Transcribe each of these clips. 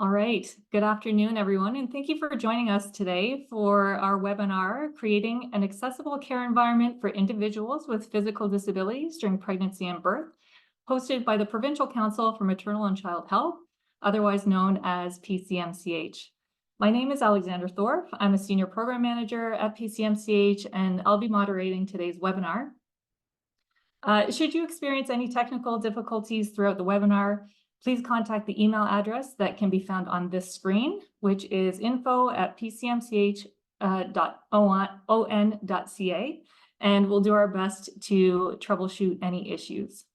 All right. Good afternoon, everyone, and thank you for joining us today for our webinar, Creating an Accessible Care Environment for Individuals with Physical Disabilities During Pregnancy and Birth, hosted by the Provincial Council for Maternal and Child Health, otherwise known as PCMCH. My name is Alexandra Thorpe. I'm a Senior Program Manager at PCMCH, and I'll be moderating today's webinar. Should you experience any technical difficulties throughout the webinar, please contact the email address that can be found on this screen, which is info@pcmch.on.ca, and we'll do our best to troubleshoot any issues.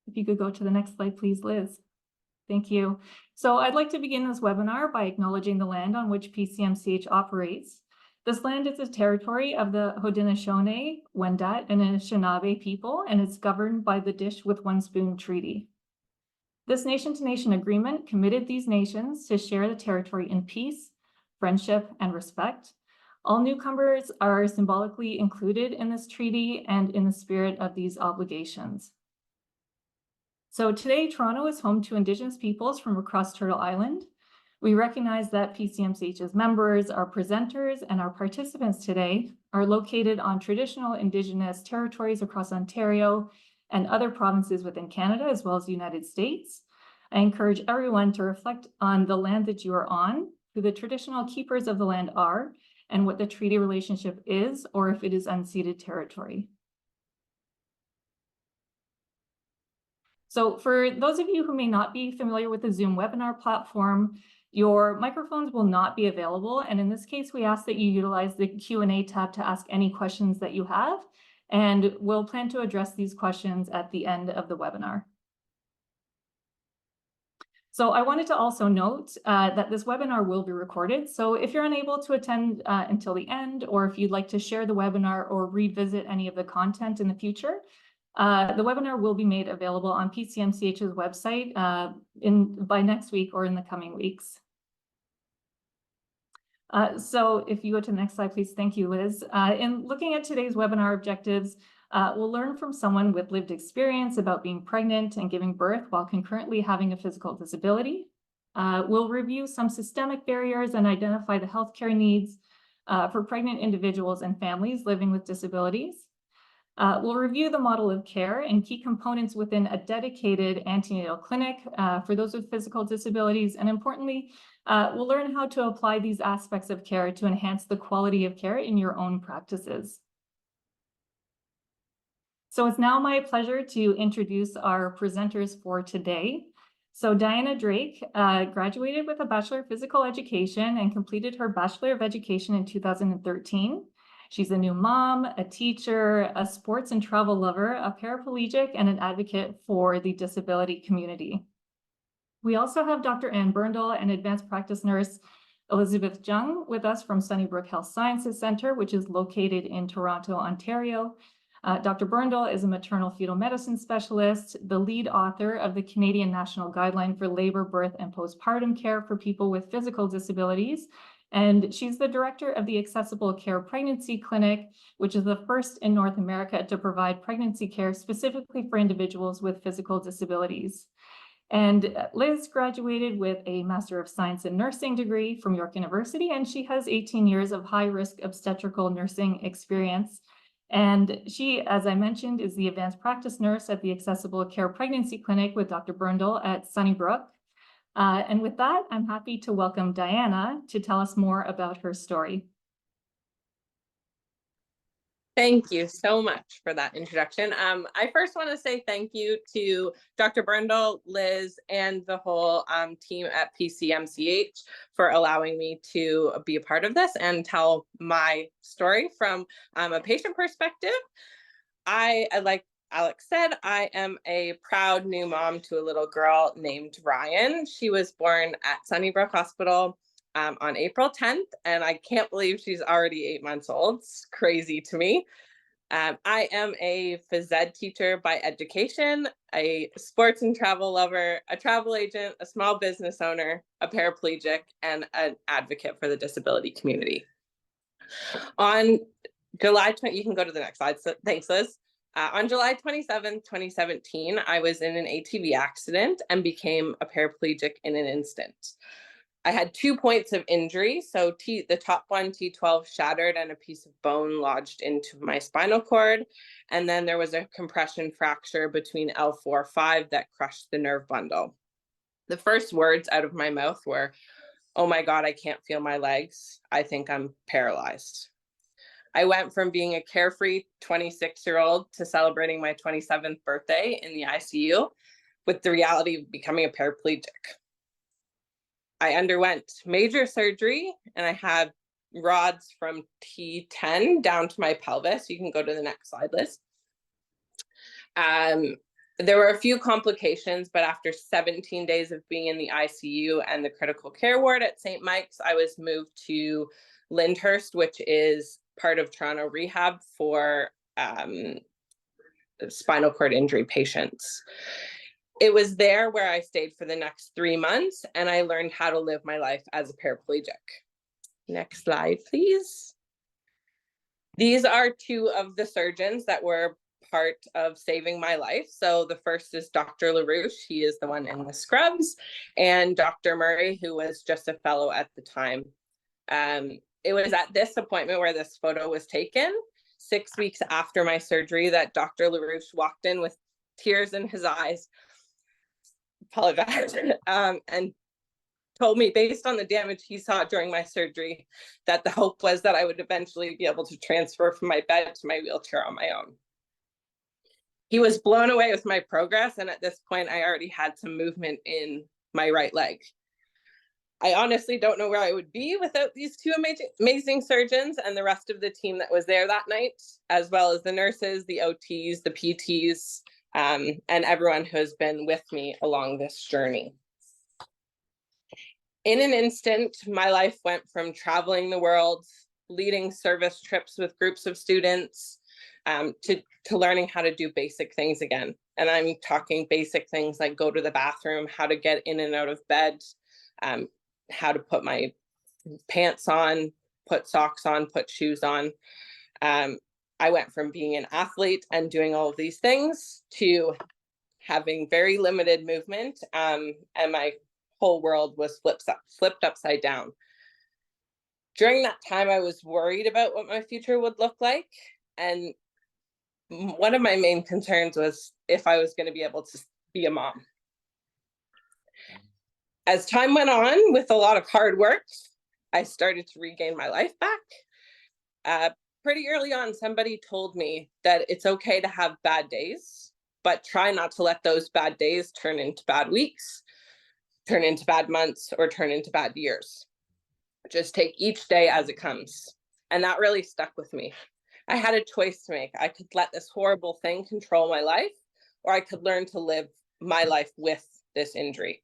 If you could go to the next slide, please, Liz. Thank you. So I'd like to begin this webinar by acknowledging the land on which PCMCH operates. This land is the territory of the Haudenosaunee, Wendat, and Anishinaabe people, and it's governed by the Dish with One Spoon Treaty. This nation-to-nation agreement committed these nations to share the territory in peace, friendship, and respect. All newcomers are symbolically included in this treaty and in the spirit of these obligations. So today, Toronto is home to Indigenous peoples from across Turtle Island. We recognize that PCMCH's members, our presenters, and our participants today are located on traditional Indigenous territories across Ontario and other provinces within Canada, as well as the United States. I encourage everyone to reflect on the land that you are on, who the traditional keepers of the land are, and what the treaty relationship is, or if it is unceded territory. So for those of you who may not be familiar with the Zoom webinar platform, your microphones will not be available. And in this case, we ask that you utilize the Q&A tab to ask any questions that you have. And we'll plan to address these questions at the end of the webinar. So I wanted to also note that this webinar will be recorded. So if you're unable to attend until the end, or if you'd like to share the webinar or revisit any of the content in the future, the webinar will be made available on PCMCH's website by next week or in the coming weeks. So if you go to the next slide, please. Thank you, Liz. In looking at today's webinar objectives, we'll learn from someone with lived experience about being pregnant and giving birth while concurrently having a physical disability. We'll review some systemic barriers and identify the healthcare needs for pregnant individuals and families living with disabilities. We'll review the model of care and key components within a dedicated antenatal clinic for those with physical disabilities. And importantly, we'll learn how to apply these aspects of care to enhance the quality of care in your own practices. So it's now my pleasure to introduce our presenters for today. So Diana Drake graduated with a Bachelor of Physical Education and completed her Bachelor of Education in 2013. She's a new mom, a teacher, a sports and travel lover, a paraplegic, and an advocate for the disability community. We also have Dr. Anne Berndal and advanced practice nurse Elizabeth Jung with us from Sunnybrook Health Sciences Centre, which is located in Toronto, Ontario. Dr. Berndal is a maternal fetal medicine specialist, the lead author of the Canadian National Guideline for Labor, Birth, and Postpartum Care for People with Physical Disabilities. And she's the director of the Accessible Care Pregnancy Clinic, which is the first in North America to provide pregnancy care specifically for individuals with physical disabilities. And Liz graduated with a Master of Science in Nursing degree from York University, and she has 18 years of high-risk obstetrical nursing experience. And she, as I mentioned, is the advanced practice nurse at the Accessible Care Pregnancy Clinic with Dr. Berndal at Sunnybrook. And with that, I'm happy to welcome Diana to tell us more about her story. Thank you so much for that introduction. I first want to say thank you to Dr. Berndal, Liz, and the whole team at PCMCH for allowing me to be a part of this and tell my story from a patient perspective. Like Alex said, I am a proud new mom to a little girl named Ryan. She was born at Sunnybrook Hospital on April 10th, and I can't believe she's already 8 months old. It's crazy to me. I am a phys ed teacher by education, a sports and travel lover, a travel agent, a small business owner, a paraplegic, and an advocate for the disability community. On July 20th, you can go to the next slide. So, thanks, Liz. On July 27th, 2017, I was in an ATV accident and became a paraplegic in an instant. I had 2 points of injury. So the top one, T12, shattered and a piece of bone lodged into my spinal cord. And then there was a compression fracture between L4-5 that crushed the nerve bundle. The first words out of my mouth were, "Oh my God, I can't feel my legs. I think I'm paralyzed." I went from being a carefree 26-year-old to celebrating my 27th birthday in the ICU with the reality of becoming a paraplegic. I underwent major surgery and I had rods from T10 down to my pelvis. You can go to the next slide, Liz. There were a few complications, but after 17 days of being in the ICU and the critical care ward at St. Mike's, I was moved to Lyndhurst, which is part of Toronto Rehab for spinal cord injury patients. It was there where I stayed for the next 3 months, and I learned how to live my life as a paraplegic. Next slide, please. These are 2 of the surgeons that were part of saving my life. So the first is Dr. LaRouche. He is the one in the scrubs, and Dr. Murray, who was just a fellow at the time. It was at this appointment where this photo was taken, 6 weeks after my surgery, that Dr. LaRouche walked in with tears in his eyes, apologized, and told me, based on the damage he saw during my surgery, that the hope was that I would eventually be able to transfer from my bed to my wheelchair on my own. He was blown away with my progress, and at this point, I already had some movement in my right leg. I honestly don't know where I would be without these 2 amazing surgeons and the rest of the team that was there that night, as well as the nurses, the OTs, the PTs, and everyone who has been with me along this journey. In an instant, my life went from traveling the world, leading service trips with groups of students, to learning how to do basic things again. And I'm talking basic things like go to the bathroom, how to get in and out of bed, how to put my pants on, put socks on, put shoes on. I went from being an athlete and doing all of these things to having very limited movement, and my whole world was flipped upside down. During that time, I was worried about what my future would look like. And one of my main concerns was if I was going to be able to be a mom. As time went on, with a lot of hard work, I started to regain my life back. Pretty early on, somebody told me that it's okay to have bad days, but try not to let those bad days turn into bad weeks, turn into bad months, or turn into bad years. Just take each day as it comes. And that really stuck with me. I had a choice to make. I could let this horrible thing control my life, or I could learn to live my life with this injury.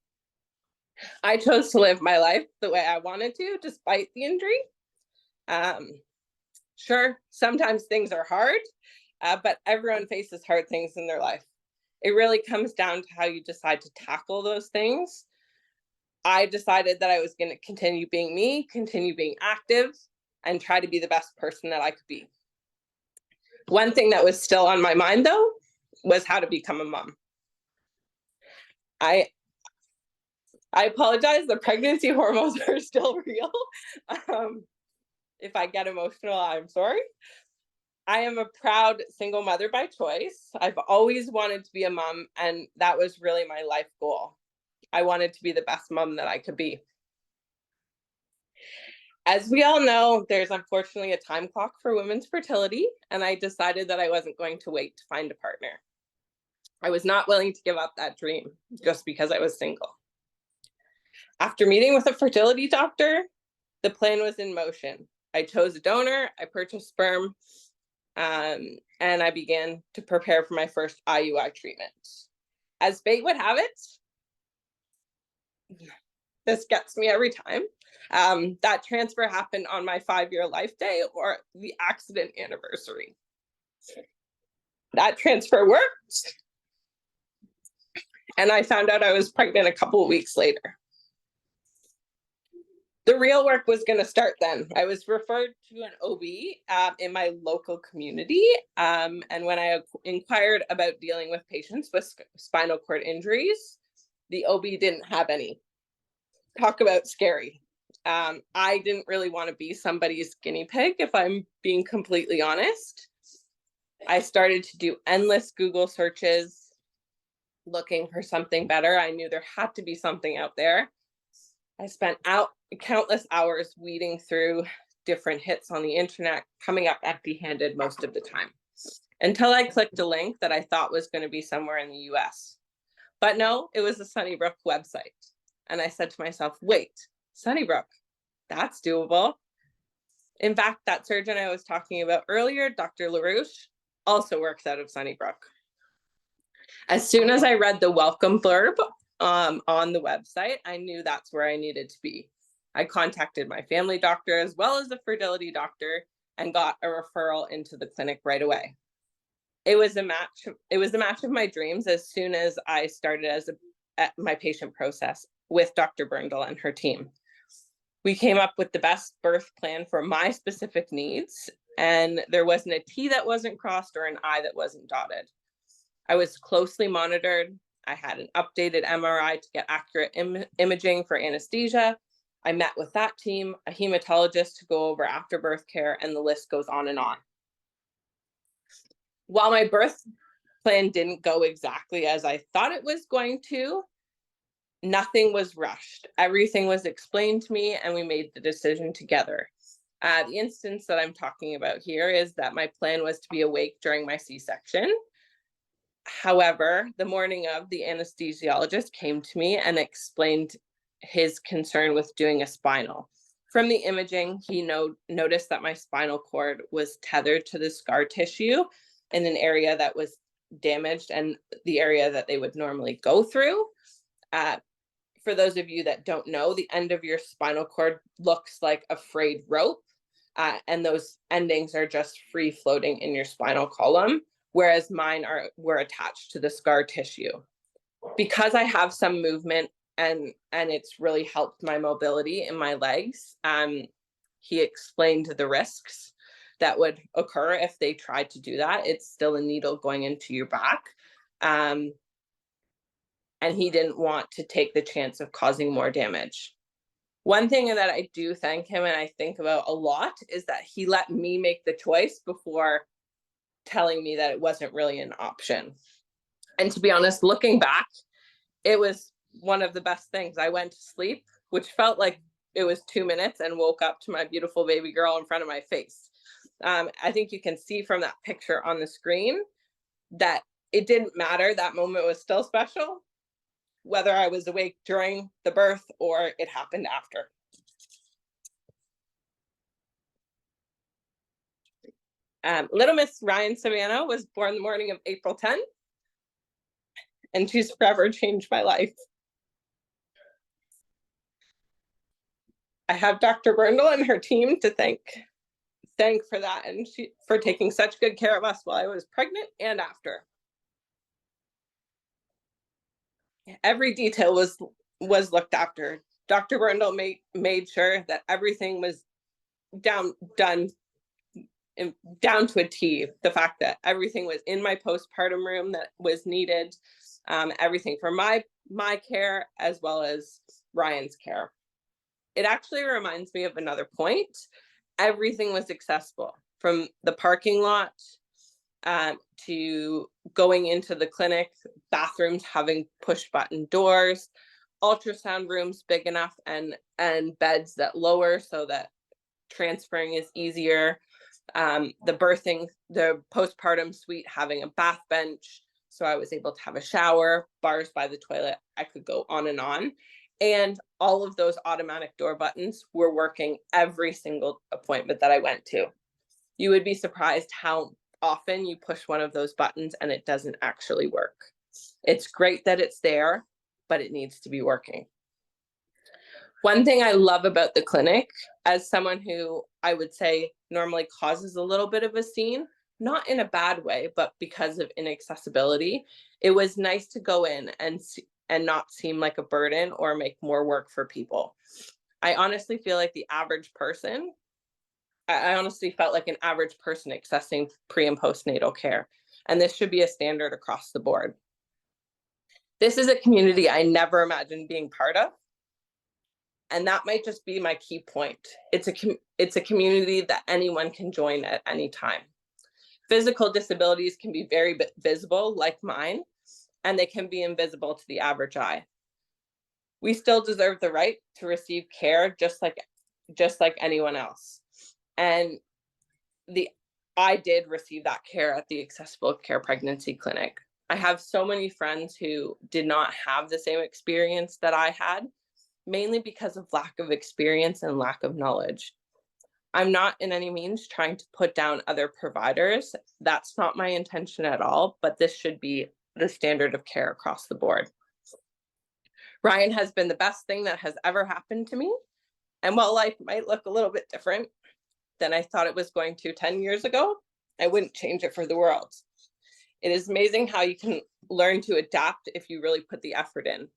I chose to live my life the way I wanted to, despite the injury. Sure, sometimes things are hard, but everyone faces hard things in their life. It really comes down to how you decide to tackle those things. I decided that I was going to continue being me, continue being active, and try to be the best person that I could be. One thing that was still on my mind, though, was how to become a mom. I apologize, the pregnancy hormones are still real. If I get emotional, I'm sorry. I am a proud single mother by choice. I've always wanted to be a mom, and that was really my life goal. I wanted to be the best mom that I could be. As we all know, there's unfortunately a time clock for women's fertility, and I decided that I wasn't going to wait to find a partner. I was not willing to give up that dream just because I was single. After meeting with a fertility doctor, the plan was in motion. I chose a donor, I purchased sperm, and I began to prepare for my first IUI treatment. As fate would have it, this gets me every time. That transfer happened on my 5-year life day, or the accident anniversary. That transfer worked, and I found out I was pregnant a couple of weeks later. The real work was going to start then. I was referred to an OB in my local community. And when I inquired about dealing with patients with spinal cord injuries, the OB didn't have any. Talk about scary. I didn't really want to be somebody's guinea pig, if I'm being completely honest. I started to do endless Google searches looking for something better. I knew there had to be something out there. I spent countless hours weeding through different hits on the internet, coming up empty-handed most of the time, until I clicked a link that I thought was going to be somewhere in the US. But no, it was the Sunnybrook website. And I said to myself, wait, Sunnybrook, that's doable. In fact, that surgeon I was talking about earlier, Dr. LaRouche, also works out of Sunnybrook. As soon as I read the welcome blurb on the website, I knew that's where I needed to be. I contacted my family doctor as well as the fertility doctor and got a referral into the clinic right away. It was a match of my dreams as soon as I started my patient process with Dr. Brindle and her team. We came up with the best birth plan for my specific needs, and there wasn't a T that wasn't crossed or an I that wasn't dotted. I was closely monitored. I had an updated MRI to get accurate imaging for anesthesia. I met with that team, a hematologist to go over afterbirth care, and the list goes on and on. While my birth plan didn't go exactly as I thought it was going to, nothing was rushed. Everything was explained to me, and we made the decision together. The instance that I'm talking about here is that my plan was to be awake during my C-section. However, the morning of, the anesthesiologist came to me and explained his concern with doing a spinal. From the imaging, he noticed that my spinal cord was tethered to the scar tissue in an area that was damaged and the area that they would normally go through. For those of you that don't know, the end of your spinal cord looks like a frayed rope, and those endings are just free floating in your spinal column, whereas mine were attached to the scar tissue. Because I have some movement and it's really helped my mobility in my legs, he explained the risks that would occur if they tried to do that. It's still a needle going into your back. And he didn't want to take the chance of causing more damage. One thing that I do thank him and I think about a lot is that he let me make the choice before telling me that it wasn't really an option. And to be honest, looking back, it was one of the best things. I went to sleep, which felt like it was 2 minutes, and woke up to my beautiful baby girl in front of my face. I think you can see from that picture on the screen that it didn't matter. That moment was still special, whether I was awake during the birth or it happened after. Little Miss Ryan Savannah was born the morning of April 10th, and she's forever changed my life. I have Dr. Brindle and her team to thank for that, and for taking such good care of us while I was pregnant and after. Every detail was looked after. Dr. Brindle made sure that everything was done down to a T. The fact that everything was in my postpartum room that was needed, everything for my care as well as Ryan's care. It actually reminds me of another point. Everything was accessible, from the parking lot to going into the clinic, bathrooms having push button doors, ultrasound rooms big enough and beds that lower so that transferring is easier. The postpartum suite having a bath bench, so I was able to have a shower, bars by the toilet. I could go on. And all of those automatic door buttons were working every single appointment that I went to. You would be surprised how often you push one of those buttons and it doesn't actually work. It's great that it's there, but it needs to be working. One thing I love about the clinic, as someone who I would say normally causes a little bit of a scene, not in a bad way, but because of inaccessibility, it was nice to go in and not seem like a burden or make more work for people. I honestly feel like the average person, I honestly felt like an average person accessing pre and postnatal care. And this should be a standard across the board. This is a community I never imagined being part of. And that might just be my key point. It's a community that anyone can join at any time. Physical disabilities can be very visible, like mine, and they can be invisible to the average eye. We still deserve the right to receive care just like anyone else. And I did receive that care at the Accessible Care Pregnancy Clinic. I have so many friends who did not have the same experience that I had, mainly because of lack of experience and lack of knowledge. I'm not in any means trying to put down other providers. That's not my intention at all, but this should be the standard of care across the board. Ryan has been the best thing that has ever happened to me. And while life might look a little bit different than I thought it was going to 10 years ago, I wouldn't change it for the world. It is amazing how you can learn to adapt if you really put the effort in.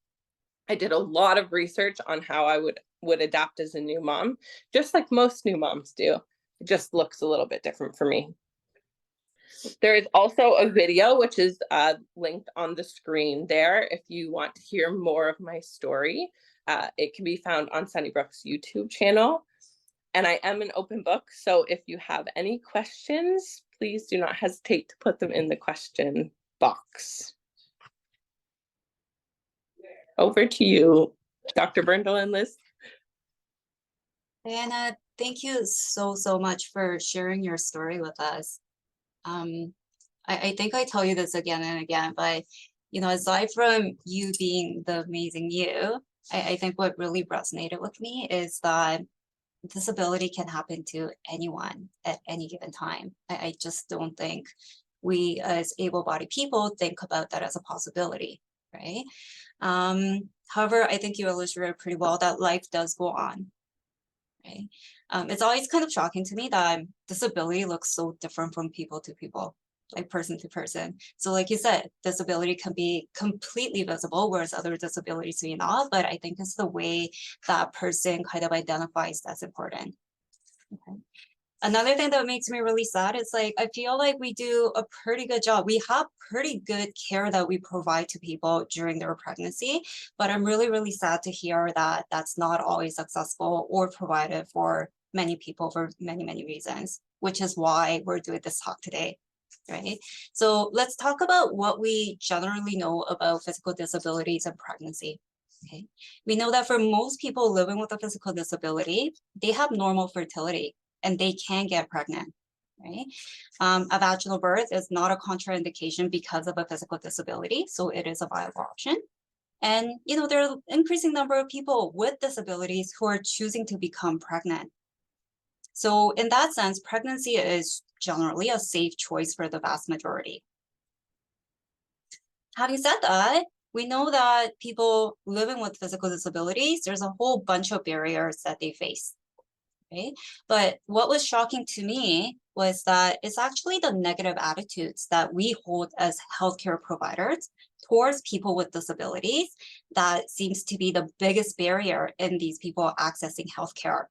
I did a lot of research on how I would adapt as a new mom, just like most new moms do. It just looks a little bit different for me. There is also a video, which is linked on the screen there. If you want to hear more of my story, it can be found on Sunnybrook's YouTube channel. And I am an open book, so if you have any questions, please do not hesitate to put them in the question box. Over to you, Dr. Brindle and Liz. Diana, thank you so much for sharing your story with us. I think I tell you this again and again, but aside from you being the amazing you, I think what really resonated with me is that disability can happen to anyone at any given time. I just don't think we as able-bodied people think about that as a possibility, right? However, I think you illustrated pretty well that life does go on, right? It's always kind of shocking to me that disability looks so different from people to people, like person to person. So like you said, disability can be completely visible, whereas other disabilities may not, but I think it's the way that person kind of identifies that's important. Okay. Another thing that makes me really sad is like, I feel like we do a pretty good job. We have pretty good care that we provide to people during their pregnancy, but I'm really sad to hear that that's not always accessible or provided for many people for many reasons, which is why we're doing this talk today, right? So let's talk about what we generally know about physical disabilities and pregnancy. Okay, we know that for most people living with a physical disability, they have normal fertility and they can get pregnant, right? A vaginal birth is not a contraindication because of a physical disability, so it is a viable option. And there are an increasing number of people with disabilities who are choosing to become pregnant. So in that sense, pregnancy is generally a safe choice for the vast majority. Having said that, we know that people living with physical disabilities, there's a whole bunch of barriers that they face. Right? But what was shocking to me was that it's actually the negative attitudes that we hold as healthcare providers towards people with disabilities that seems to be the biggest barrier in these people accessing healthcare.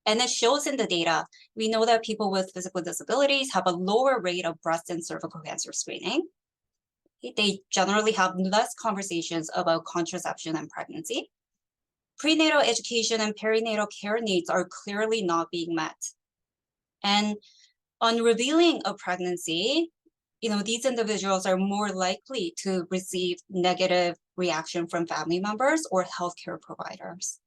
And it shows in the data. We know that people with physical disabilities have a lower rate of breast and cervical cancer screening. They generally have less conversations about contraception and pregnancy. Prenatal education and perinatal care needs are clearly not being met. And on revealing a pregnancy, these individuals are more likely to receive negative reaction from family members or healthcare providers.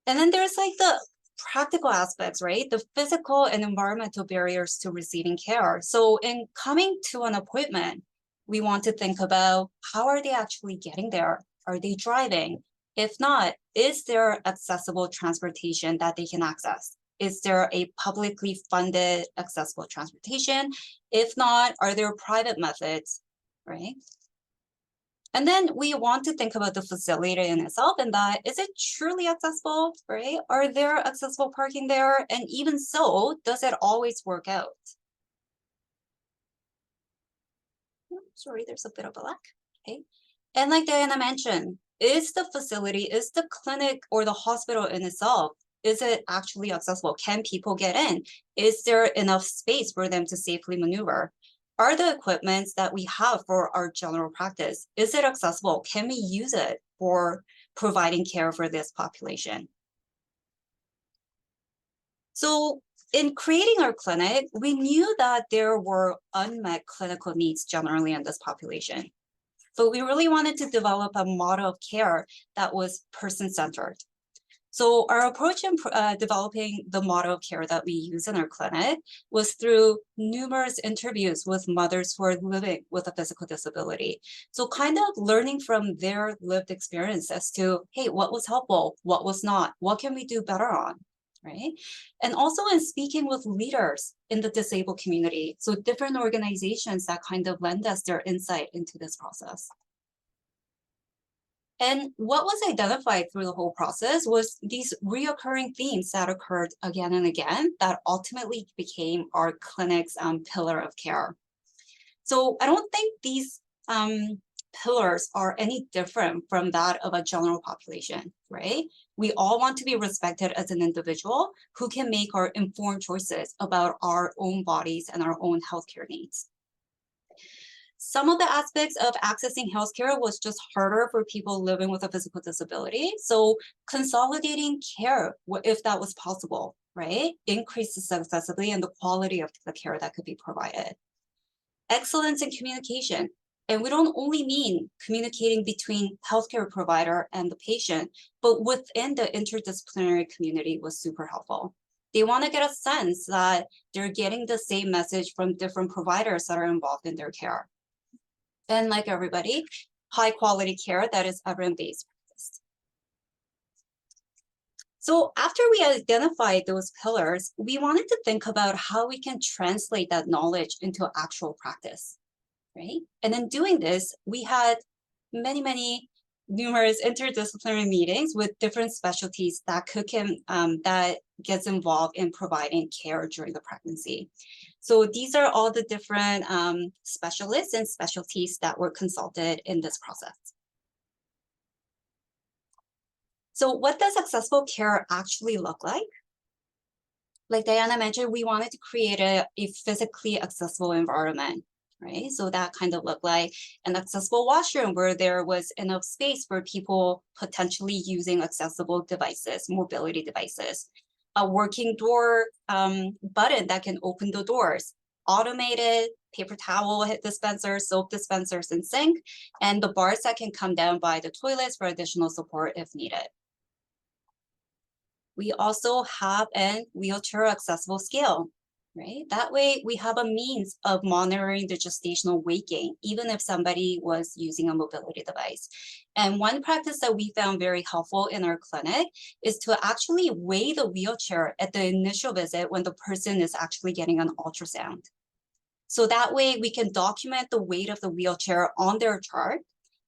And then there's like the practical aspects, right? The physical and environmental barriers to receiving care. So in coming to an appointment, we want to think about how are they actually getting there? Are they driving? If not, is there accessible transportation that they can access? Is there a publicly funded accessible transportation? If not, are there private methods, right? And then we want to think about the facility in itself and that, is it truly accessible, right? Are there accessible parking there? And even so, does it always work out? Sorry, there's a bit of a lag, okay? And like Diana mentioned, is the facility, is the clinic or the hospital in itself, is it actually accessible? Can people get in? Is there enough space for them to safely maneuver? Are the equipments that we have for our general practice, is it accessible? Can we use it for providing care for this population? So in creating our clinic, we knew that there were unmet clinical needs generally in this population. But we really wanted to develop a model of care that was person-centered. So our approach in developing the model of care that we use in our clinic was through numerous interviews with mothers who are living with a physical disability. So kind of learning from their lived experience as to, hey, what was helpful, what was not, what can we do better on, right? And also in speaking with leaders in the disabled community, so different organizations that kind of lend us their insight into this process. And what was identified through the whole process was these reoccurring themes that occurred again and again that ultimately became our clinic's pillar of care. So I don't think these pillars are any different from that of a general population, right? We all want to be respected as an individual who can make our informed choices about our own bodies and our own healthcare needs. Some of the aspects of accessing healthcare was just harder for people living with a physical disability. So consolidating care, if that was possible, right? Increases accessibility and the quality of the care that could be provided. Excellence in communication. And we don't only mean communicating between healthcare provider and the patient, but within the interdisciplinary community was super helpful. They want to get a sense that they're getting the same message from different providers that are involved in their care. And like everybody, high quality care that is evidence-based practice. So after we identified those pillars, we wanted to think about how we can translate that knowledge into actual practice, right? And in doing this, we had numerous interdisciplinary meetings with different specialties that that gets involved in providing care during the pregnancy. So these are all the different specialists and specialties that were consulted in this process. So what does accessible care actually look like? Like Diana mentioned, we wanted to create a physically accessible environment, right? So that kind of looked like an accessible washroom where there was enough space for people potentially using accessible devices, mobility devices. A working door button that can open the doors, automated paper towel dispensers, soap dispensers, and sink, and the bars that can come down by the toilets for additional support if needed. We also have a wheelchair accessible scale, right? That way we have a means of monitoring the gestational weight gain, even if somebody was using a mobility device. And one practice that we found very helpful in our clinic is to actually weigh the wheelchair at the initial visit when the person is actually getting an ultrasound. So that way we can document the weight of the wheelchair on their chart,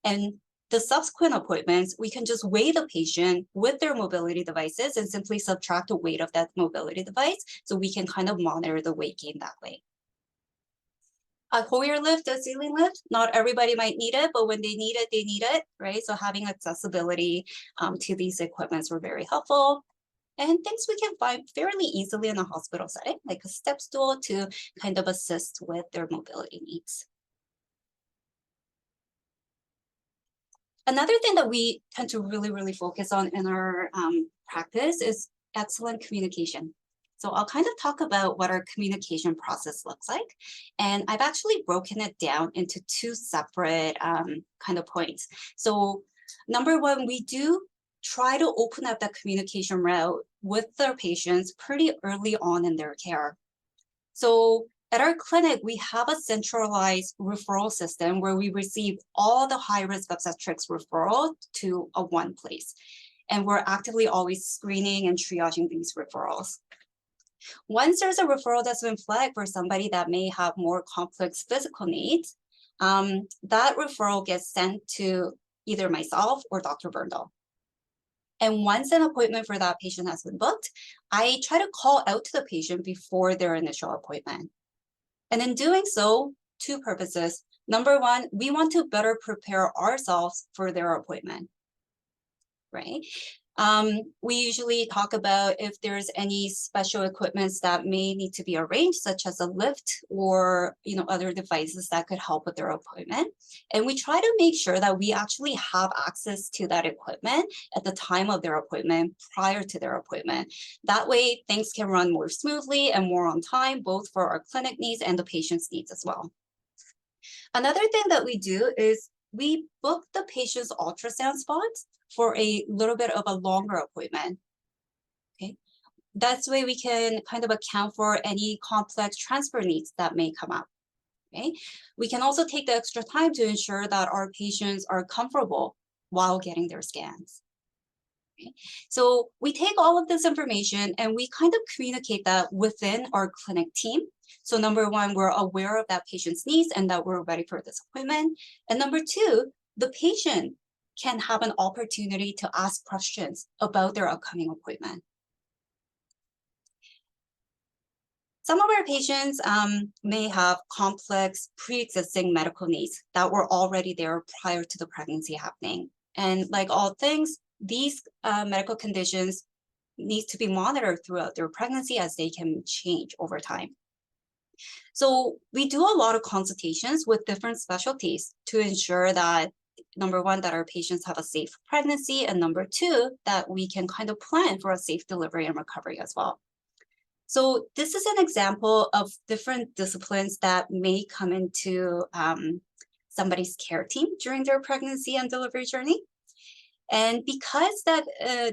and the subsequent appointments, we can just weigh the patient with their mobility devices and simply subtract the weight of that mobility device so we can kind of monitor the weight gain that way. A Hoyer lift, a ceiling lift, not everybody might need it, but when they need it, right? So having accessibility to these equipments were very helpful. And things we can find fairly easily in a hospital setting, like a step stool to kind of assist with their mobility needs. Another thing that we tend to really focus on in our practice is excellent communication. So I'll kind of talk about what our communication process looks like. And I've actually broken it down into two separate kind of points. So number one, we do try to open up that communication route with their patients pretty early on in their care. So at our clinic, we have a centralized referral system where we receive all the high-risk obstetrics referral to one place. And we're actively always screening and triaging these referrals. Once there's a referral that's been flagged for somebody that may have more complex physical needs, that referral gets sent to either myself or Dr. Berndal. And once an appointment for that patient has been booked, I try to call out to the patient before their initial appointment. And in doing so, two purposes. Number one, we want to better prepare ourselves for their appointment. right? We usually talk about if there's any special equipments that may need to be arranged, such as a lift or other devices that could help with their appointment. And we try to make sure that we actually have access to that equipment at the time of their appointment, prior to their appointment. That way, things can run more smoothly and more on time, both for our clinic needs and the patient's needs as well. Another thing that we do is we book the patient's ultrasound spots for a little bit of a longer appointment. Okay, that's the way we can kind of account for any complex transfer needs that may come up. Okay, we can also take the extra time to ensure that our patients are comfortable while getting their scans. Okay, so we take all of this information and we kind of communicate that within our clinic team. So number one, we're aware of that patient's needs and that we're ready for this appointment. And number two, the patient can have an opportunity to ask questions about their upcoming appointment. Some of our patients may have complex pre-existing medical needs that were already there prior to the pregnancy happening. And like all things, these medical conditions need to be monitored throughout their pregnancy as they can change over time. So we do a lot of consultations with different specialties to ensure that number one, that our patients have a safe pregnancy, and number two, that we can kind of plan for a safe delivery and recovery as well. So this is an example of different disciplines that may come into somebody's care team during their pregnancy and delivery journey. And because that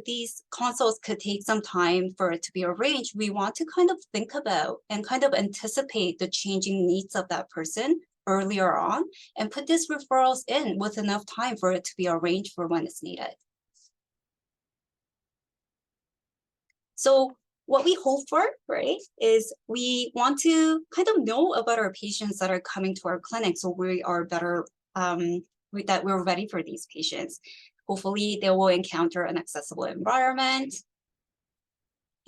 these consults could take some time for it to be arranged, we want to kind of think about and kind of anticipate the changing needs of that person earlier on and put these referrals in with enough time for it to be arranged for when it's needed. So what we hope for, right, is we want to kind of know about our patients that are coming to our clinic so we are better, that we're ready for these patients. Hopefully they will encounter an accessible environment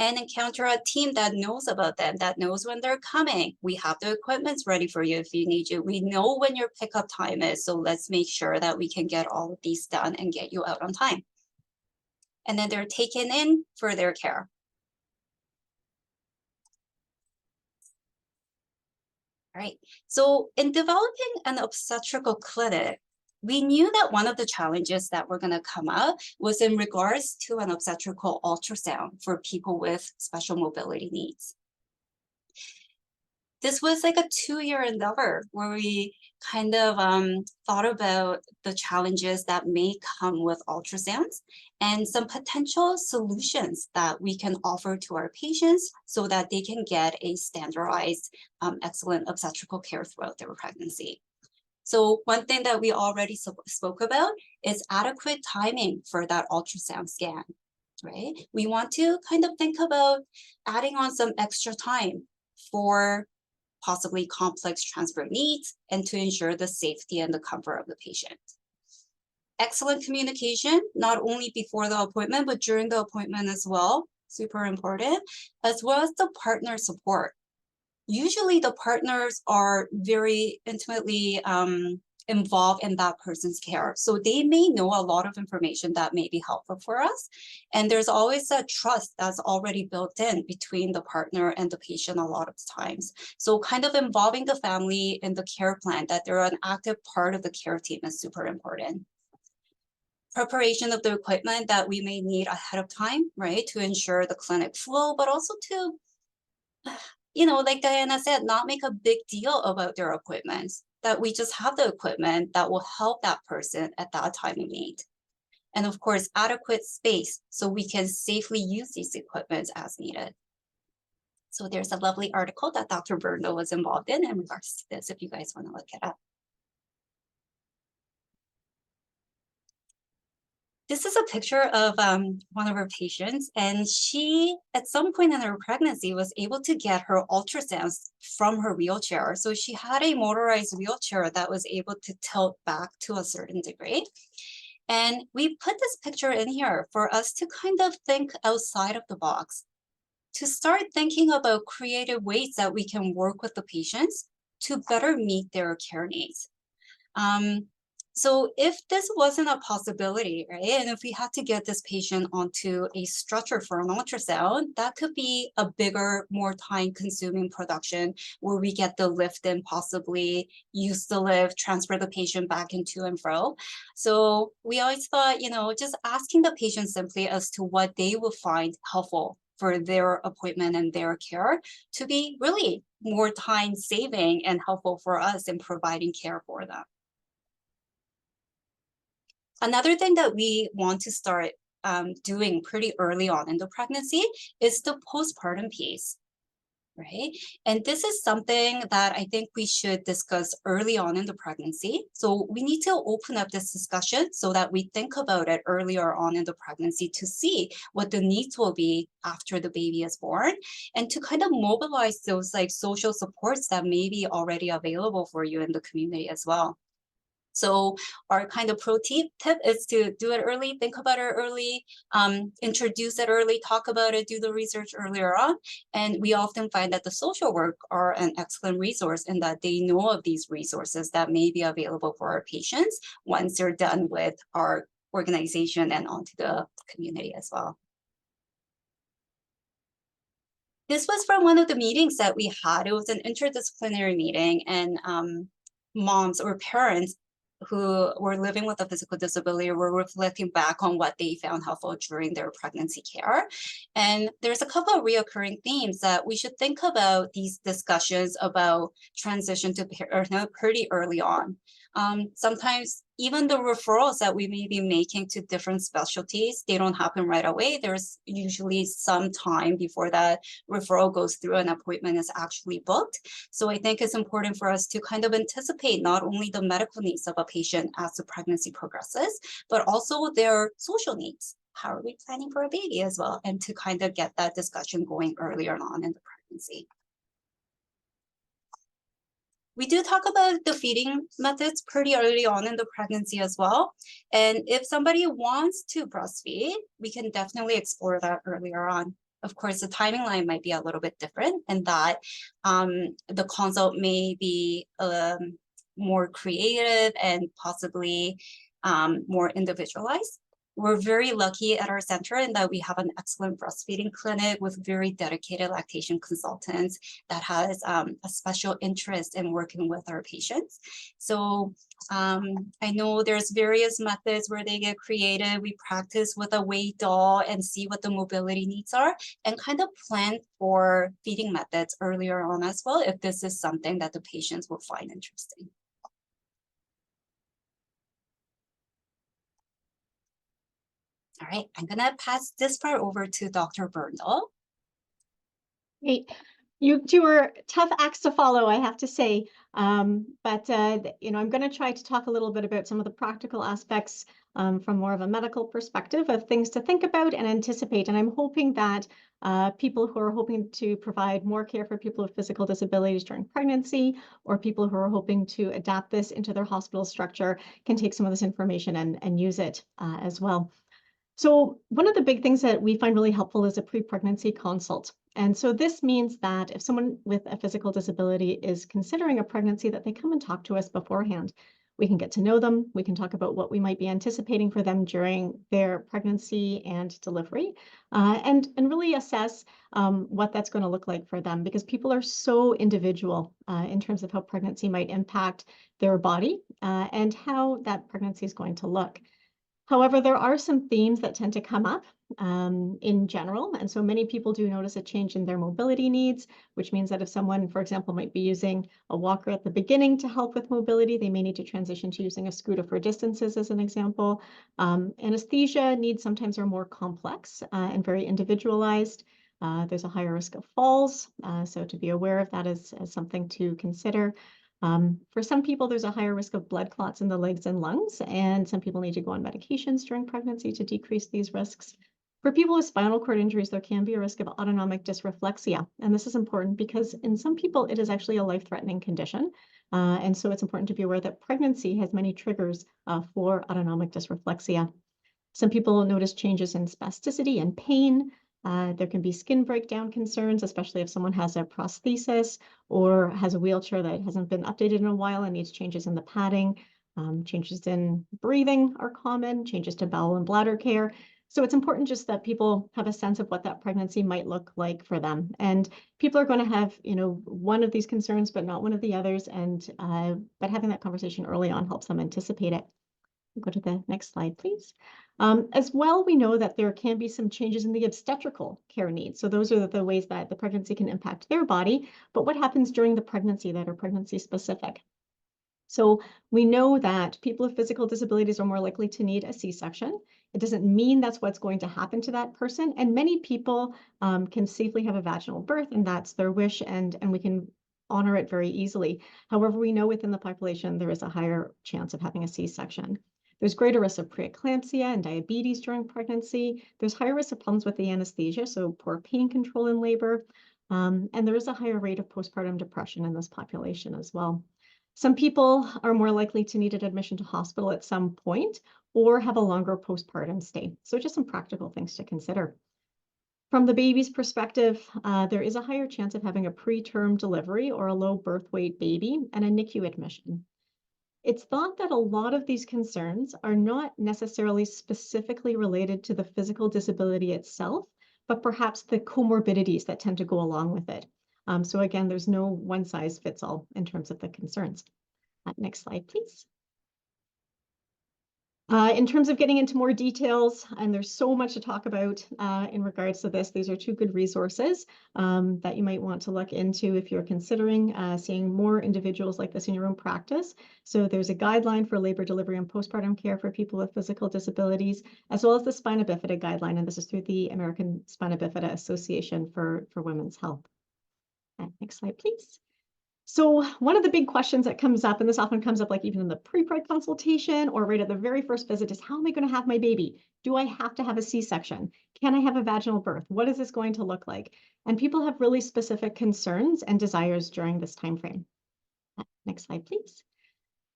and encounter a team that knows about them, that knows when they're coming. We have the equipment ready for you if you need you. We know when your pickup time is, so let's make sure that we can get all of these done and get you out on time. And then they're taken in for their care. All right, so in developing an obstetrical clinic, we knew that one of the challenges that were going to come up was in regards to an obstetrical ultrasound for people with special mobility needs. This was like a 2-year endeavor where we kind of thought about the challenges that may come with ultrasounds and some potential solutions that we can offer to our patients so that they can get a standardized, excellent obstetrical care throughout their pregnancy. So one thing that we already spoke about is adequate timing for that ultrasound scan, right? We want to kind of think about adding on some extra time for possibly complex transfer needs and to ensure the safety and the comfort of the patient. Excellent communication, not only before the appointment, but during the appointment as well, super important, as well as the partner support. Usually the partners are very intimately involved in that person's care. So they may know a lot of information that may be helpful for us. And there's always a trust that's already built in between the partner and the patient a lot of times. So kind of involving the family in the care plan, that they're an active part of the care team is super important. Preparation of the equipment that we may need ahead of time, right, to ensure the clinic flow, but also to, like Diana said, not make a big deal about their equipment, that we just have the equipment that will help that person at that time of need. And of course, adequate space so we can safely use these equipments as needed. So there's a lovely article that Dr. Berndl was involved in regards to this, if you guys want to look it up. This is a picture of one of our patients, and she, at some point in her pregnancy, was able to get her ultrasounds from her wheelchair. So she had a motorized wheelchair that was able to tilt back to a certain degree. And we put this picture in here for us to kind of think outside of the box, to start thinking about creative ways that we can work with the patients to better meet their care needs. So if this wasn't a possibility, right, and if we had to get this patient onto a stretcher for an ultrasound, that could be a bigger, more time-consuming production where we get the lift in, possibly use the lift, transfer the patient back and to and fro. So we always thought, just asking the patient simply as to what they will find helpful for their appointment and their care to be really more time saving and helpful for us in providing care for them. Another thing that we want to start doing pretty early on in the pregnancy is the postpartum piece, right? And this is something that I think we should discuss early on in the pregnancy. So we need to open up this discussion so that we think about it earlier on in the pregnancy to see what the needs will be after the baby is born, and to kind of mobilize those like social supports that may be already available for you in the community as well. So our kind of pro tip is to do it early, think about it early, introduce it early, talk about it, do the research earlier on. And we often find that the social work are an excellent resource in that they know of these resources that may be available for our patients once they're done with our organization and onto the community as well. This was from one of the meetings that we had. It was an interdisciplinary meeting, and moms or parents who were living with a physical disability were reflecting back on what they found helpful during their pregnancy care. And there's a couple of reoccurring themes that we should think about these discussions about transition to parenthood pretty early on. Sometimes even the referrals that we may be making to different specialties, they don't happen right away. There's usually some time before that referral goes through and appointment is actually booked. So I think it's important for us to kind of anticipate not only the medical needs of a patient as the pregnancy progresses, but also their social needs. How are we planning for a baby as well? And to kind of get that discussion going earlier on in the pregnancy. We do talk about the feeding methods pretty early on in the pregnancy as well. And if somebody wants to breastfeed, we can definitely explore that earlier on. Of course, the timing line might be a little bit different, and that the consult may be more creative and possibly more individualized. We're very lucky at our center in that we have an excellent breastfeeding clinic with very dedicated lactation consultants that has a special interest in working with our patients. So I know there's various methods where they get creative. We practice with a weight doll and see what the mobility needs are and kind of plan for feeding methods earlier on as well, if this is something that the patients will find interesting. All right, I'm gonna pass this part over to Dr. Berndl. Great. You two were tough acts to follow, I have to say. I'm going to try to talk a little bit about some of the practical aspects from more of a medical perspective of things to think about and anticipate. And I'm hoping that people who are hoping to provide more care for people with physical disabilities during pregnancy, or people who are hoping to adapt this into their hospital structure, can take some of this information and use it as well. So one of the big things that we find really helpful is a pre-pregnancy consult. And so this means that if someone with a physical disability is considering a pregnancy, that they come and talk to us beforehand. We can get to know them. We can talk about what we might be anticipating for them during their pregnancy and delivery, and really assess what that's going to look like for them, because people are so individual in terms of how pregnancy might impact their body and how that pregnancy is going to look. However, there are some themes that tend to come up in general. And so many people do notice a change in their mobility needs, which means that if someone, for example, might be using a walker at the beginning to help with mobility, they may need to transition to using a scooter for distances, as an example. Anesthesia needs sometimes are more complex and very individualized. There's a higher risk of falls, so to be aware of that is something to consider. For some people, there's a higher risk of blood clots in the legs and lungs, and some people need to go on medications during pregnancy to decrease these risks. For people with spinal cord injuries, there can be a risk of autonomic dysreflexia. And this is important because in some people, it is actually a life-threatening condition. And so it's important to be aware that pregnancy has many triggers for autonomic dysreflexia. Some people notice changes in spasticity and pain. There can be skin breakdown concerns, especially if someone has a prosthesis or has a wheelchair that hasn't been updated in a while and needs changes in the padding. Changes in breathing are common, changes to bowel and bladder care. So it's important just that people have a sense of what that pregnancy might look like for them. And people are going to have, one of these concerns, but not one of the others. And but having that conversation early on helps them anticipate it. Go to the next slide, please. As well, we know that there can be some changes in the obstetrical care needs. So those are the ways that the pregnancy can impact their body. But what happens during the pregnancy that are pregnancy specific? So we know that people with physical disabilities are more likely to need a C-section. It doesn't mean that's what's going to happen to that person. And many people can safely have a vaginal birth, and that's their wish, and we can honor it very easily. However, we know within the population, there is a higher chance of having a C-section. There's greater risk of preeclampsia and diabetes during pregnancy. There's higher risk of problems with the anesthesia, so poor pain control in labor. And there is a higher rate of postpartum depression in this population as well. Some people are more likely to need an admission to hospital at some point or have a longer postpartum stay. So just some practical things to consider. From the baby's perspective, there is a higher chance of having a preterm delivery or a low birth weight baby and a NICU admission. It's thought that a lot of these concerns are not necessarily specifically related to the physical disability itself, but perhaps the comorbidities that tend to go along with it. So again, there's no one size fits all in terms of the concerns. Next slide, please. In terms of getting into more details, and there's so much to talk about in regards to this, these are two good resources that you might want to look into if you're considering seeing more individuals like this in your own practice. So there's a guideline for labor, delivery, and postpartum care for people with physical disabilities, as well as the Spina Bifida guideline, and this is through the American Spina Bifida Association for Women's Health. Next slide, please. So one of the big questions that comes up, and this often comes up like even in the pre-preg consultation or right at the very first visit, is how am I going to have my baby? Do I have to have a C-section? Can I have a vaginal birth? What is this going to look like? And people have really specific concerns and desires during this time frame. Next slide, please.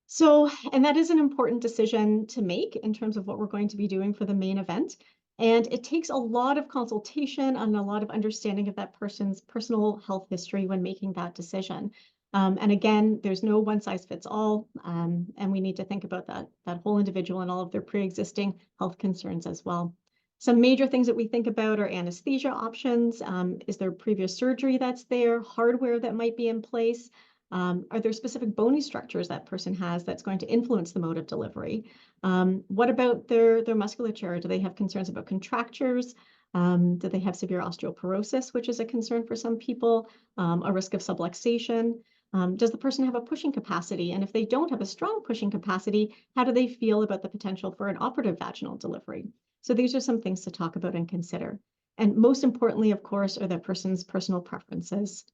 So, and that is an important decision to make in terms of what we're going to be doing for the main event. And it takes a lot of consultation and a lot of understanding of that person's personal health history when making that decision. And again, there's no one size fits all, and we need to think about that whole individual and all of their pre-existing health concerns as well. Some major things that we think about are anesthesia options. Is there previous surgery that's there, hardware that might be in place? Are there specific bony structures that person has that's going to influence the mode of delivery? What about their musculature? Do they have concerns about contractures? Do they have severe osteoporosis, which is a concern for some people, a risk of subluxation? Does the person have a pushing capacity? And if they don't have a strong pushing capacity, how do they feel about the potential for an operative vaginal delivery? So these are some things to talk about and consider. And most importantly, of course, are the person's personal preferences.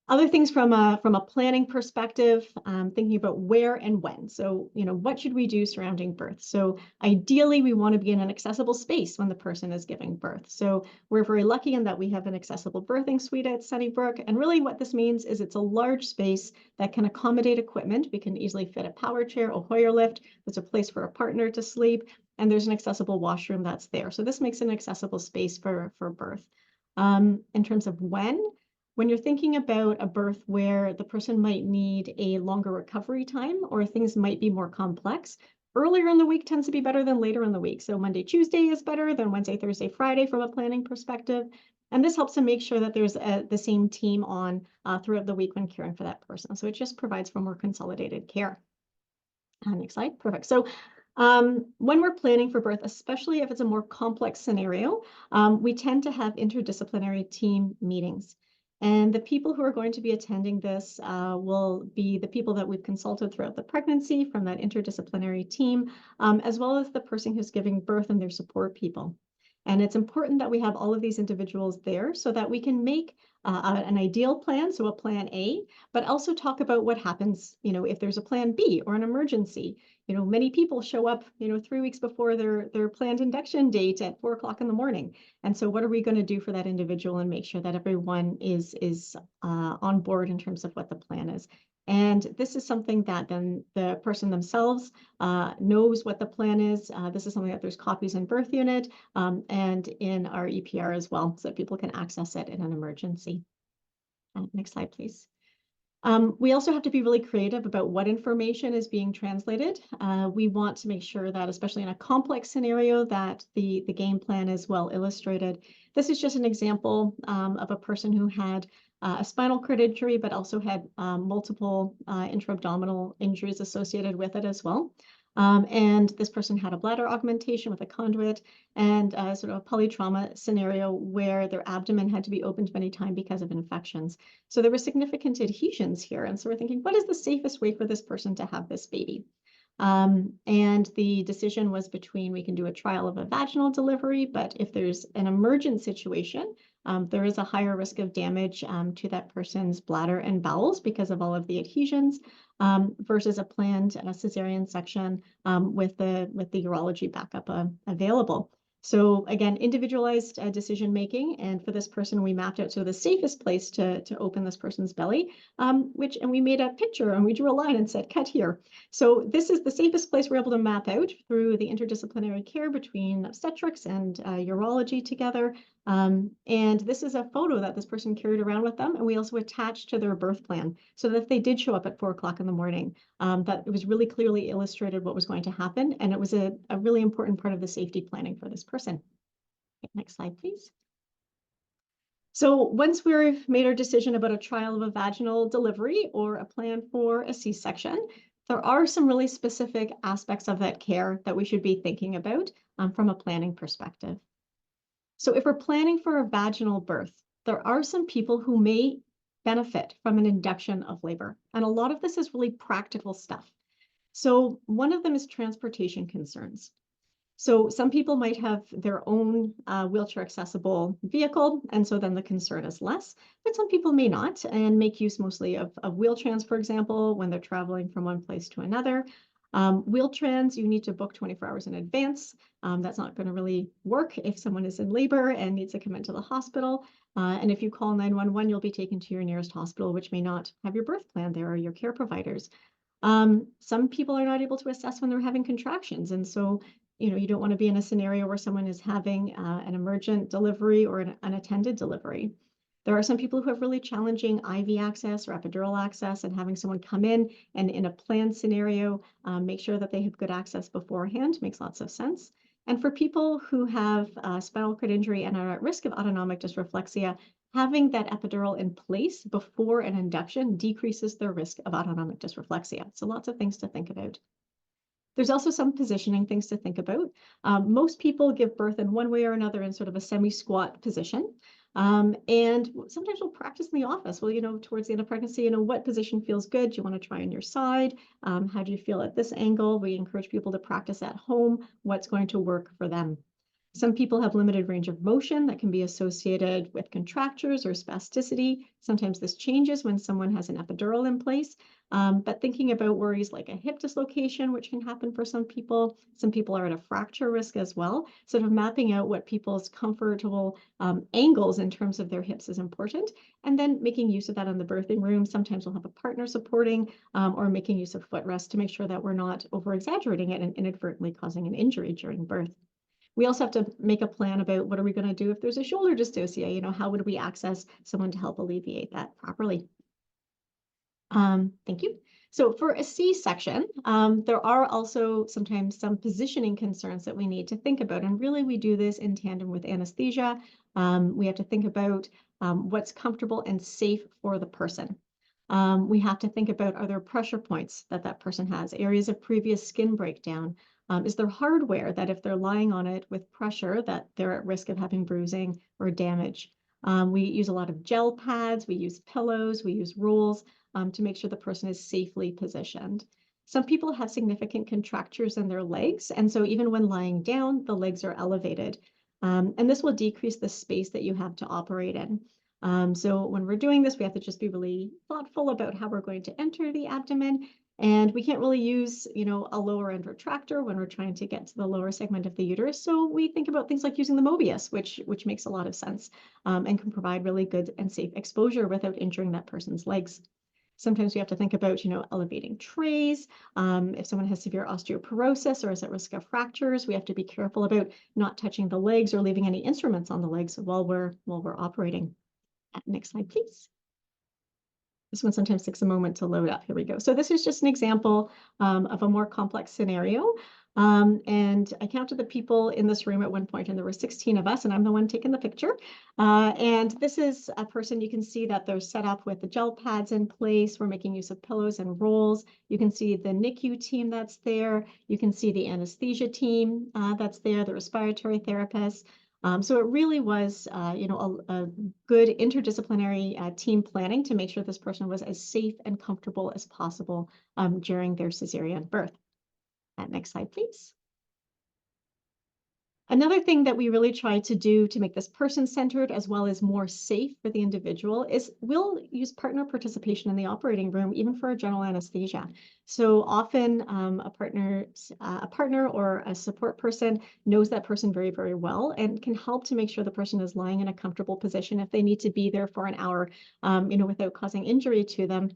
Other things from a planning perspective, thinking about where and when. So, what should we do surrounding birth? So ideally, we want to be in an accessible space when the person is giving birth. So we're very lucky in that we have an accessible birthing suite at Sunnybrook. And really what this means is it's a large space that can accommodate equipment. We can easily fit a power chair, a Hoyer lift. There's a place for a partner to sleep, and there's an accessible washroom that's there. So this makes an accessible space for birth. In terms of when you're thinking about a birth where the person might need a longer recovery time or things might be more complex, earlier in the week tends to be better than later in the week. So Monday, Tuesday is better than Wednesday, Thursday, Friday from a planning perspective. And this helps to make sure that there's the same team on throughout the week when caring for that person. So it just provides for more consolidated care. Next slide. Perfect. So when we're planning for birth, especially if it's a more complex scenario, we tend to have interdisciplinary team meetings. And the people who are going to be attending this will be the people that we've consulted throughout the pregnancy from that interdisciplinary team, as well as the person who's giving birth and their support people. And it's important that we have all of these individuals there so that we can make an ideal plan, so a plan A, but also talk about what happens, if there's a plan B or an emergency. Many people show up, 3 weeks before their planned induction date at 4 o'clock in the morning. And so what are we going to do for that individual and make sure that everyone is on board in terms of what the plan is? And this is something that then the person themselves knows what the plan is. This is something that there's copies in birth unit and in our EPR as well, so that people can access it in an emergency. Next slide, please. We also have to be really creative about what information is being translated. We want to make sure that, especially in a complex scenario, that the game plan is well illustrated. This is just an example of a person who had a spinal cord injury, but also had multiple intra-abdominal injuries associated with it as well. And this person had a bladder augmentation with a conduit and sort of a polytrauma scenario where their abdomen had to be opened many times because of infections. So there were significant adhesions here. And so we're thinking, what is the safest way for this person to have this baby? And the decision was between, we can do a trial of a vaginal delivery, but if there's an emergent situation, there is a higher risk of damage to that person's bladder and bowels because of all of the adhesions, versus a planned cesarean section with the urology backup available. So again, individualized decision making, and for this person, we mapped out the safest place to open this person's belly, and we made a picture and we drew a line and said, cut here. So this is the safest place we're able to map out through the interdisciplinary care between obstetrics and urology together. And this is a photo that this person carried around with them, and we also attached to their birth plan so that if they did show up at 4 o'clock in the morning, that it was really clearly illustrated what was going to happen, and it was a really important part of the safety planning for this person. Okay, next slide, please. So once we've made our decision about a trial of a vaginal delivery or a plan for a C-section, there are some really specific aspects of that care that we should be thinking about from a planning perspective. So if we're planning for a vaginal birth, there are some people who may benefit from an induction of labor. And a lot of this is really practical stuff. So one of them is transportation concerns. So some people might have their own wheelchair accessible vehicle, and so then the concern is less, but some people may not and make use mostly of wheel-trans, for example, when they're traveling from one place to another. Wheel-trans, you need to book 24 hours in advance. That's not going to really work if someone is in labor and needs to come into the hospital. And if you call 911, you'll be taken to your nearest hospital, which may not have your birth plan there or your care providers. Some people are not able to assess when they're having contractions. And so, you don't want to be in a scenario where someone is having an emergent delivery or an unattended delivery. There are some people who have really challenging IV access or epidural access, and having someone come in and in a planned scenario, make sure that they have good access beforehand makes lots of sense. And for people who have spinal cord injury and are at risk of autonomic dysreflexia, having that epidural in place before an induction decreases their risk of autonomic dysreflexia. So lots of things to think about. There's also some positioning things to think about. Most people give birth in one way or another in sort of a semi-squat position. And sometimes we'll practice in the office. Well, towards the end of pregnancy, what position feels good? Do you want to try on your side? How do you feel at this angle? We encourage people to practice at home what's going to work for them. Some people have limited range of motion that can be associated with contractures or spasticity. Sometimes this changes when someone has an epidural in place. But thinking about worries like a hip dislocation, which can happen for some people are at a fracture risk as well. Sort of mapping out what people's comfortable angles in terms of their hips is important. And then making use of that in the birthing room. Sometimes we'll have a partner supporting or making use of footrest to make sure that we're not over-exaggerating it and inadvertently causing an injury during birth. We also have to make a plan about what are we going to do if there's a shoulder dystocia, how would we access someone to help alleviate that properly? Thank you. So for a C-section, there are also sometimes some positioning concerns that we need to think about. And really, we do this in tandem with anesthesia. We have to think about what's comfortable and safe for the person. We have to think about, are there pressure points that person has, areas of previous skin breakdown? Is there hardware that if they're lying on it with pressure that they're at risk of having bruising or damage? We use a lot of gel pads, we use pillows, we use rolls to make sure the person is safely positioned. Some people have significant contractures in their legs, and so even when lying down, the legs are elevated. And this will decrease the space that you have to operate in. So when we're doing this, we have to just be really thoughtful about how we're going to enter the abdomen. And we can't really use, a lower end retractor when we're trying to get to the lower segment of the uterus. So we think about things like using the Mobius, which makes a lot of sense and can provide really good and safe exposure without injuring that person's legs. Sometimes we have to think about, elevating trays. If someone has severe osteoporosis or is at risk of fractures, we have to be careful about not touching the legs or leaving any instruments on the legs while we're operating. Next slide, please. This one sometimes takes a moment to load up. Here we go. So this is just an example of a more complex scenario. And I counted the people in this room at one point, and there were 16 of us, and I'm the one taking the picture. And this is a person, you can see that they're set up with the gel pads in place. We're making use of pillows and rolls. You can see the NICU team that's there. You can see the anesthesia team that's there, the respiratory therapists. So it really was, a good interdisciplinary team planning to make sure this person was as safe and comfortable as possible during their cesarean birth. Next slide, please. Another thing that we really try to do to make this person-centered as well as more safe for the individual is we'll use partner participation in the operating room, even for a general anesthesia. So often a partner or a support person knows that person very, very well and can help to make sure the person is lying in a comfortable position if they need to be there for an hour, without causing injury to them,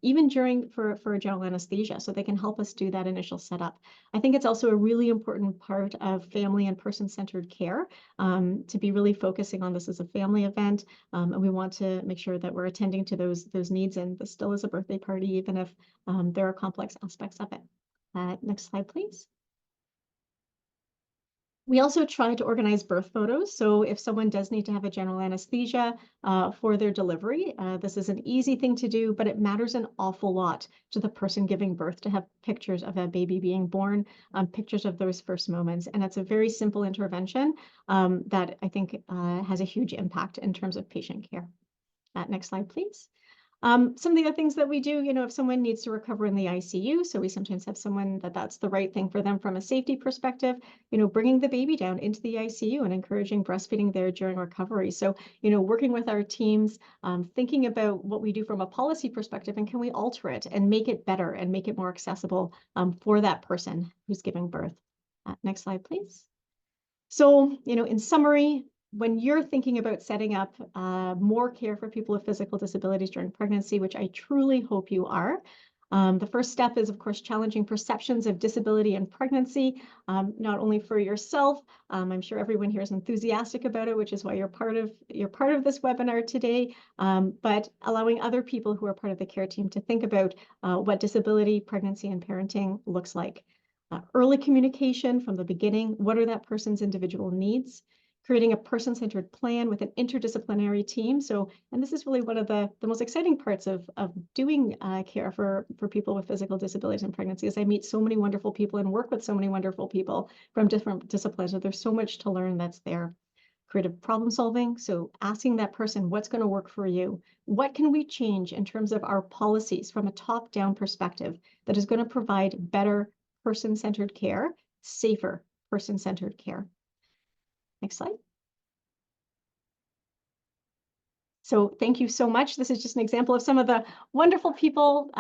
even for a general anesthesia. So they can help us do that initial setup. I think it's also a really important part of family and person-centered care to be really focusing on this as a family event. And we want to make sure that we're attending to those needs. And this still is a birthday party, even if there are complex aspects of it. Next slide, please. We also try to organize birth photos. So if someone does need to have a general anesthesia for their delivery, this is an easy thing to do, but it matters an awful lot to the person giving birth to have pictures of a baby being born, pictures of those first moments. And it's a very simple intervention that I think has a huge impact in terms of patient care. Next slide, please. Some of the other things that we do, if someone needs to recover in the ICU, so we sometimes have someone that's the right thing for them from a safety perspective, bringing the baby down into the ICU and encouraging breastfeeding there during recovery. So, working with our teams, thinking about what we do from a policy perspective and can we alter it and make it better and make it more accessible for that person who's giving birth. Next slide, please. So, in summary, when you're thinking about setting up more care for people with physical disabilities during pregnancy, which I truly hope you are, the first step is, of course, challenging perceptions of disability and pregnancy, not only for yourself. I'm sure everyone here is enthusiastic about it, which is why you're part of this webinar today, but allowing other people who are part of the care team to think about what disability, pregnancy, and parenting looks like. Early communication from the beginning. What are that person's individual needs? Creating a person-centered plan with an interdisciplinary team. So, and this is really one of the most exciting parts of doing care for people with physical disabilities in pregnancy is I meet so many wonderful people and work with so many wonderful people from different disciplines. So there's so much to learn that's there. Creative problem solving. So asking that person, what's going to work for you? What can we change in terms of our policies from a top-down perspective that is going to provide better person-centered care, safer person-centered care? Next slide. So thank you so much. This is just an example of some of the wonderful people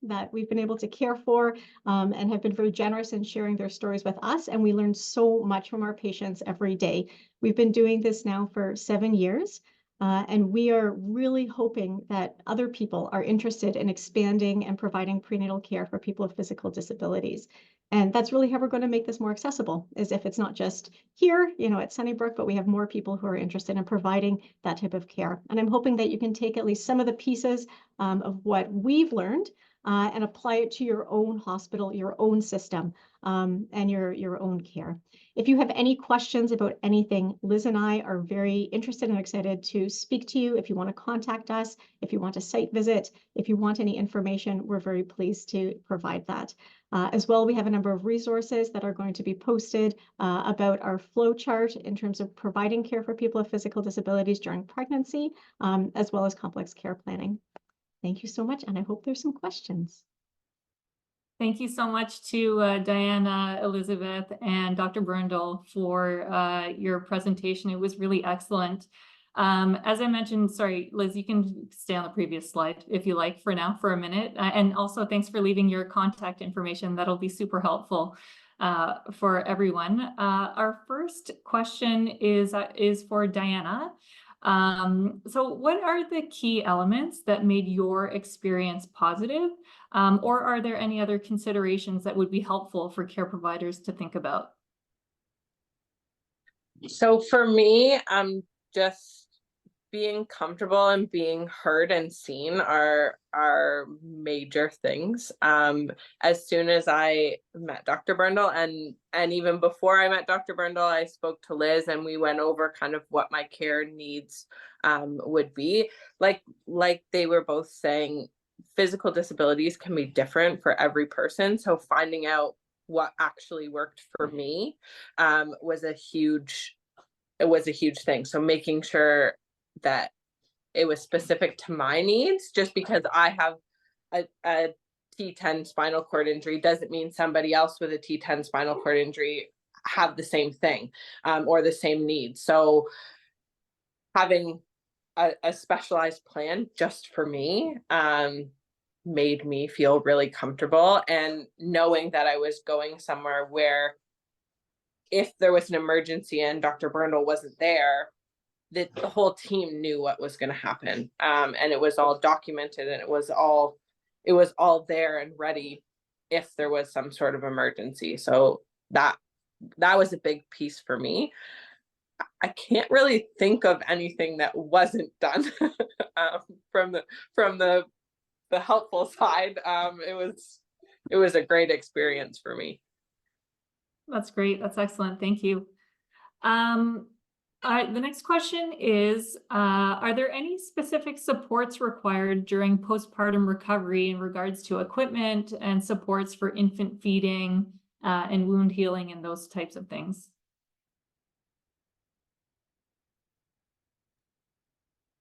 that we've been able to care for and have been very generous in sharing their stories with us. And we learn so much from our patients every day. We've been doing this now for 7 years. And we are really hoping that other people are interested in expanding and providing prenatal care for people with physical disabilities. And that's really how we're going to make this more accessible, is if it's not just here, at Sunnybrook, but we have more people who are interested in providing that type of care. And I'm hoping that you can take at least some of the pieces of what we've learned and apply it to your own hospital, your own system, and your own care. If you have any questions about anything, Liz and I are very interested and excited to speak to you. If you want to contact us, if you want a site visit, if you want any information, we're very pleased to provide that. As well, we have a number of resources that are going to be posted about our flow chart in terms of providing care for people with physical disabilities during pregnancy, as well as complex care planning. Thank you so much, and I hope there's some questions. Thank you so much to Diana, Elizabeth, and Dr. Brundle for your presentation. It was really excellent. As I mentioned, sorry, Liz, you can stay on the previous slide if you like for now for a minute. And also thanks for leaving your contact information. That'll be super helpful for everyone. Our first question is for Diana. So what are the key elements that made your experience positive? Or are there any other considerations that would be helpful for care providers to think about? So for me, just being comfortable and being heard and seen are major things. As soon as I met Dr. Brundle, and even before I met Dr. Brundle, I spoke to Liz and we went over kind of what my care needs would be. Like they were both saying, physical disabilities can be different for every person. So finding out what actually worked for me was a huge thing. So making sure that it was specific to my needs. Just because I have a T10 spinal cord injury doesn't mean somebody else with a T10 spinal cord injury have the same thing or the same needs. So having a specialized plan just for me made me feel really comfortable, and knowing that I was going somewhere where if there was an emergency and Dr. Brundle wasn't there, the whole team knew what was going to happen. And it was all documented, and it was all there and ready if there was some sort of emergency. So that was a big piece for me. I can't really think of anything that wasn't done from the helpful side. It was a great experience for me. That's great. That's excellent. Thank you. The next question is, are there any specific supports required during postpartum recovery in regards to equipment and supports for infant feeding and wound healing and those types of things?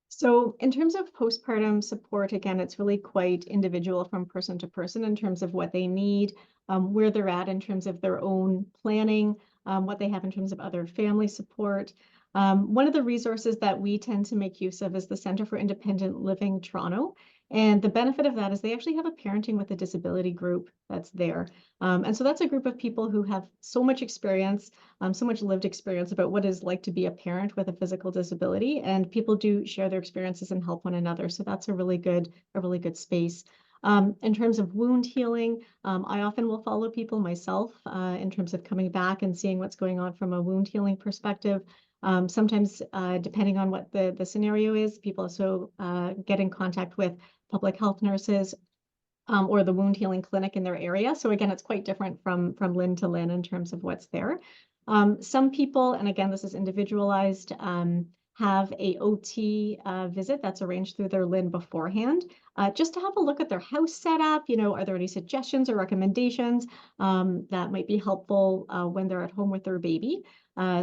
So in terms of postpartum support, again, it's really quite individual from person to person in terms of what they need, where they're at in terms of their own planning, what they have in terms of other family support. One of the resources that we tend to make use of is the Center for Independent Living Toronto. And the benefit of that is they actually have a parenting with a disability group that's there. And so that's a group of people who have so much experience, so much lived experience about what it's like to be a parent with a physical disability. And people do share their experiences and help one another. So that's a really good space. In terms of wound healing, I often will follow people myself in terms of coming back and seeing what's going on from a wound healing perspective. Sometimes, depending on what the scenario is, people also get in contact with public health nurses or the wound healing clinic in their area. So again, it's quite different from LIN to LIN in terms of what's there. Some people, and again, this is individualized, have a OT visit that's arranged through their LIN beforehand, just to have a look at their house setup. You know, are there any suggestions or recommendations that might be helpful when they're at home with their baby?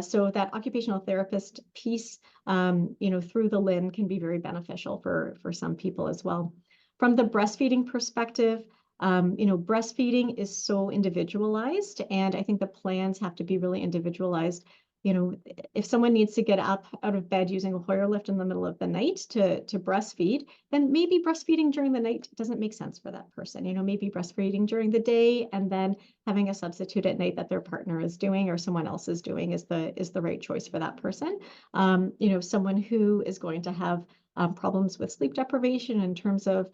So that occupational therapist piece, you know, through the LIN can be very beneficial for some people as well. From the breastfeeding perspective, you know, breastfeeding is so individualized, and I think the plans have to be really individualized. You know, if someone needs to get up out of bed using a Hoyer lift in the middle of the night to breastfeed, then maybe breastfeeding during the night doesn't make sense for that person. You know, maybe breastfeeding during the day and then having a substitute at night that their partner is doing or someone else is doing is the right choice for that person. You know, someone who is going to have problems with sleep deprivation in terms of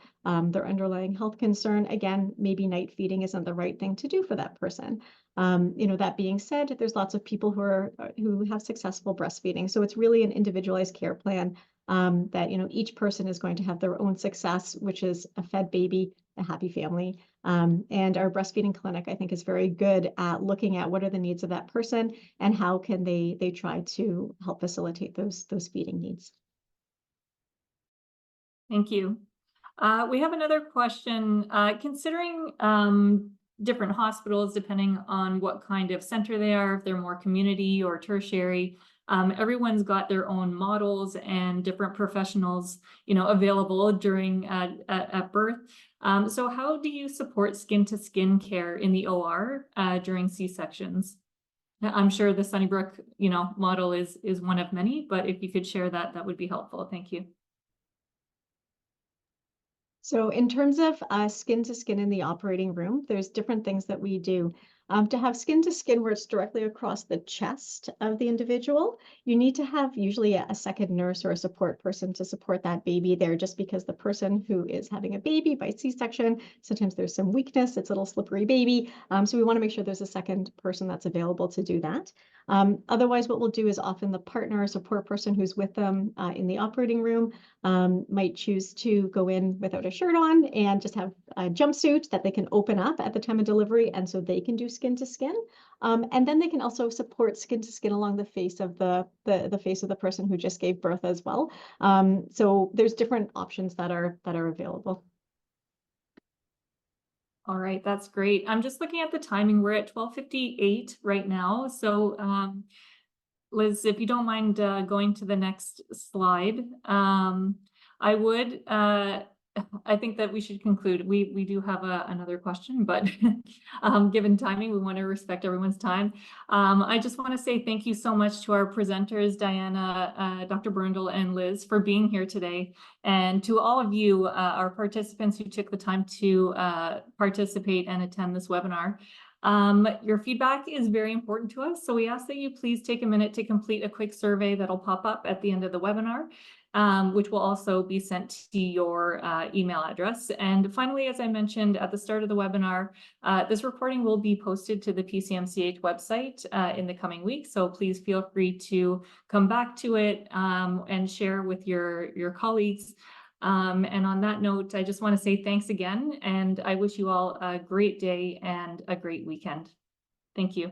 their underlying health concern, again, maybe night feeding isn't the right thing to do for that person. You know, that being said, there's lots of people who have successful breastfeeding. So it's really an individualized care plan that, you know, each person is going to have their own success, which is a fed baby, a happy family. And our breastfeeding clinic, I think, is very good at looking at what are the needs of that person and how can they try to help facilitate those feeding needs. Thank you. We have another question. Considering different hospitals, depending on what kind of center they are, if they're more community or tertiary, everyone's got their own models and different professionals, you know, available during at birth. So how do you support skin-to-skin care in the OR during C-sections? I'm sure the Sunnybrook, you know, model is one of many, but if you could share that, that would be helpful. Thank you. So in terms of skin to skin in the operating room, there's different things that we do. To have skin to skin where it's directly across the chest of the individual, you need to have usually a second nurse or a support person to support that baby there, just because the person who is having a baby by C-section, sometimes there's some weakness, it's a little slippery baby. So we want to make sure there's a second person that's available to do that. Otherwise, what we'll do is often the partner or support person who's with them in the operating room might choose to go in without a shirt on and just have a jumpsuit that they can open up at the time of delivery, and so they can do skin to skin. And then they can also support skin to skin along the face of the face of the person who just gave birth as well. So there's different options that are available. All right, that's great. I'm just looking at the timing. We're at 12:58 right now. So Liz, if you don't mind going to the next slide, I would. I think that we should conclude. We do have another question, but given timing, we want to respect everyone's time. I just want to say thank you so much to our presenters, Diana, Dr. Brundle, and Liz, for being here today, and to all of you, our participants who took the time to participate and attend this webinar. Your feedback is very important to us, so we ask that you please take a minute to complete a quick survey that'll pop up at the end of the webinar, which will also be sent to your email address. And finally, as I mentioned at the start of the webinar, this recording will be posted to the PCMCH website in the coming weeks, so please feel free to come back to it and share with your colleagues. And on that note, I just want to say thanks again, and I wish you all a great day and a great weekend. Thank you.